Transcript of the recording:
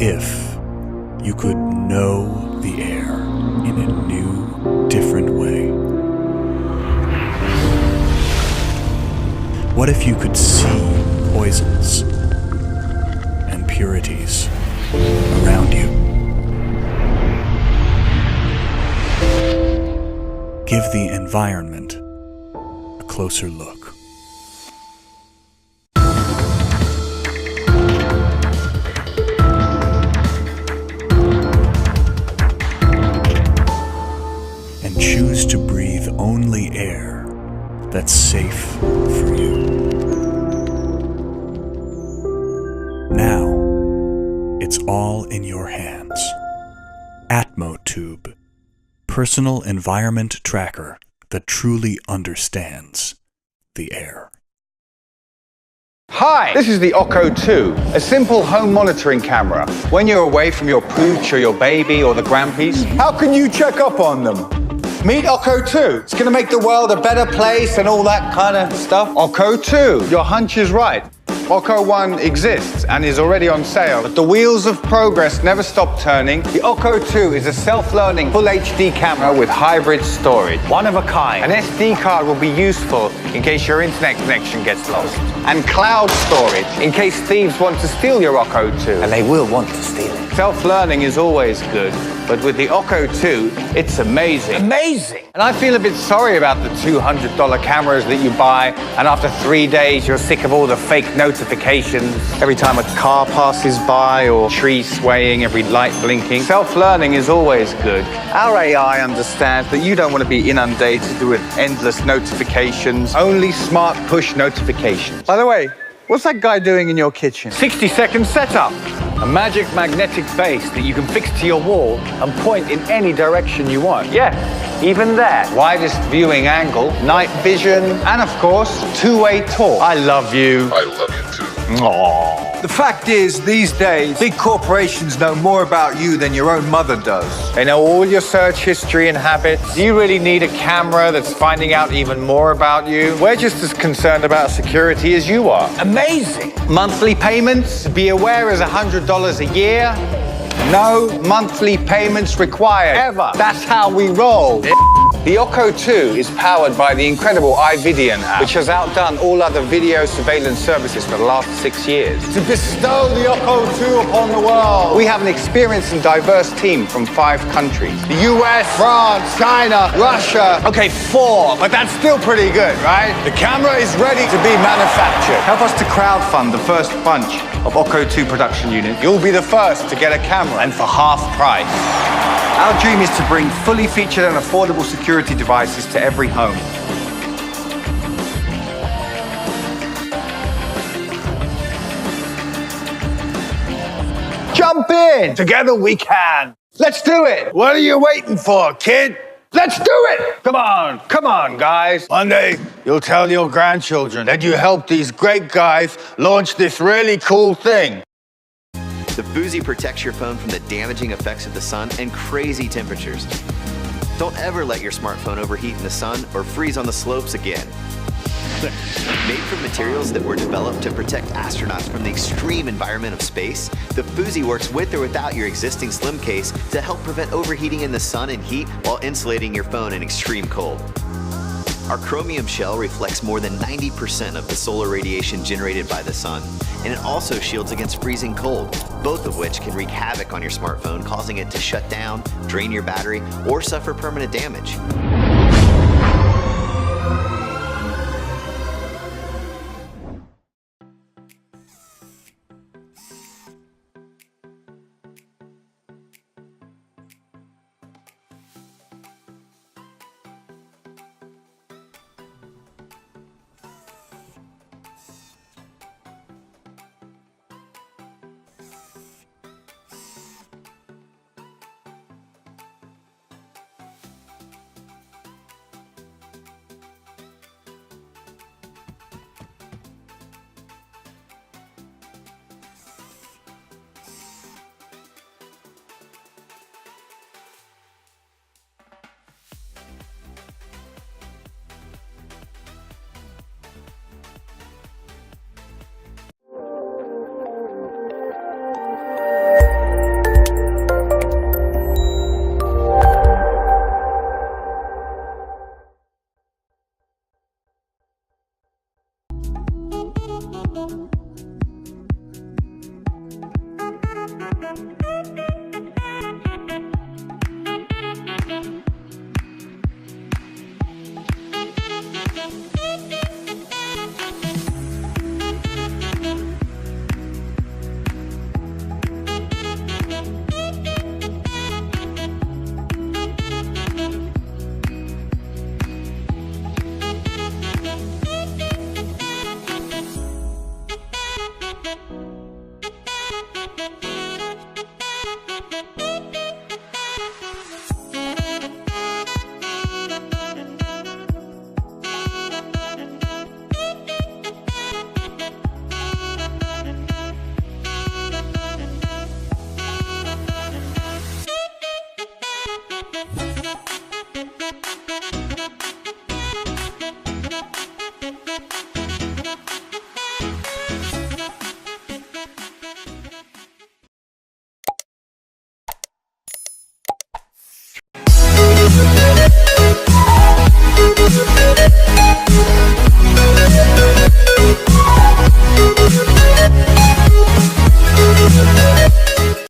if you could know the air in a new, different way? What if you could see poisons and impurities around you? Give the environment a closer look. And choose to breathe only air that's safe for you. Now, it's all in your hands. Atmotube, personal environment tracker that truly understands the air. Hi, this is the Okko 2, a simple home monitoring camera. When you're away from your pooch or your baby or the grandpiece, how can you check up on them? Meet Okko 2. It's gonna make the world a better place and all that kind of stuff. Okko 2, your hunch is right. Okko 1 exists and is already on sale, but the wheels of progress never stop turning. The Okko 2 is a self-learning full HD camera with hybrid storage. One of a kind. An SD card will be useful in case your internet connection gets lost. And cloud storage in case thieves want to steal your Okko 2. And they will want to steal it. Self-learning is always good, but with the Okko 2, it's amazing. Amazing! And I feel a bit sorry about the $200 cameras that you buy, and after 3 days, you're sick of all the fake notifications every time a car passes by or tree swaying, every light blinking. Self-learning is always good. Our AI understands that you don't want to be inundated with endless notifications, only smart push notifications. By the way, what's that guy doing in your kitchen? 60-second setup. A magic magnetic base that you can fix to your wall and point in any direction you want. Yeah, even there. Widest viewing angle, night vision, and of course, two-way talk. I love you. I love you too. Aww. The fact is, these days, big corporations know more about you than your own mother does. They know all your search history and habits. Do you really need a camera that's finding out even more about you? We're just as concerned about security as you are. Amazing! Monthly payments, to be aware, is $100 a year. No monthly payments required, ever. That's how we roll. The Okko 2 is powered by the incredible iVidian app, which has outdone all other video surveillance services for the last 6 years. To bestow the Okko 2 upon the world, we have an experienced and diverse team from 5 countries. The US, France, China, Russia. Okay, 4, but that's still pretty good, right? The camera is ready to be manufactured. Help us to crowdfund the first bunch of Okko 2 production units. You'll be the first to get a camera, and for half price. Our dream is to bring fully featured and affordable security devices to every home. Jump in! Together we can! Let's do it! What are you waiting for, kid? Let's do it! Come on, guys. One day, you'll tell your grandchildren that you helped these great guys launch this really cool thing. The PHOOZY protects your phone from the damaging effects of the sun and crazy temperatures. Don't ever let your smartphone overheat in the sun or freeze on the slopes again. Made from materials that were developed to protect astronauts from the extreme environment of space, the PHOOZY works with or without your existing slim case to help prevent overheating in the sun and heat while insulating your phone in extreme cold. Our chromium shell reflects more than 90% of the solar radiation generated by the sun, and it also shields against freezing cold, both of which can wreak havoc on your smartphone, causing it to shut down, drain your battery, or suffer permanent damage.